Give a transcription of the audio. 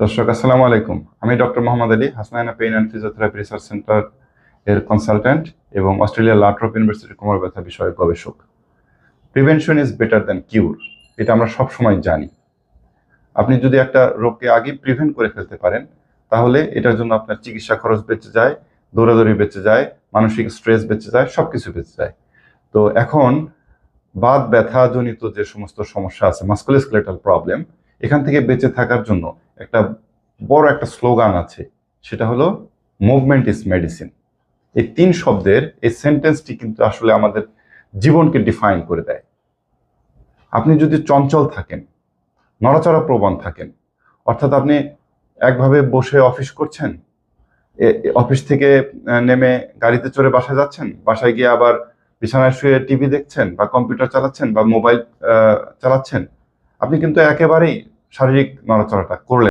দর্শক আসসালামু আলাইকুম। আমি doctor Mohammad Ali, Hasnaina pain and physiotherapy research centre এর কনসালট্যান্ট এবং অস্ট্রেলিয়ার লাট্রপ ইউনিভার্সিটির কোমর ব্যথা বিষয়ক গবেষক। প্রিভেনশন ইজ বেটার দ্যান কিউর, এটা আমরা সব সময় জানি। আপনি যদি একটা রোগকে আগে প্রিভেন্ট করে ফেলতে পারেন, তাহলে এটার জন্য আপনার চিকিৎসা খরচ বেঁচে যায়, দৌড়াদৌড়ি বেঁচে যায়, মানসিক স্ট্রেস বেঁচে যায়, সবকিছু বেঁচে যায়। তো এখন বাত ব্যথা জনিত যে সমস্ত সমস্যা আছে, মাস্কুলোস্কেলেটাল প্রবলেম, এখান থেকে বেঁচে থাকার জন্য একটা বড় একটা স্লোগান আছে, সেটা হলো মুভমেন্ট ইজ মেডিসিন। এই তিন শব্দের এই সেন্টেন্সটি কিন্তু আসলে আমাদের জীবনকে ডিফাইন করে দেয়। আপনি যদি চঞ্চল থাকেন, নড়াচড়া প্রবণ থাকেন, অর্থাৎ আপনি একভাবে বসে অফিস করছেন, অফিস থেকে নেমে গাড়িতে চড়ে বাসায় যাচ্ছেন, বাসায় গিয়ে আবার বিছানায় শুয়ে টিভি দেখছেন বা কম্পিউটার চালাচ্ছেন বা মোবাইল চালাচ্ছেন, আপনি কিন্তু একেবারেই শারীরিক নড়াচড়াটা করলেন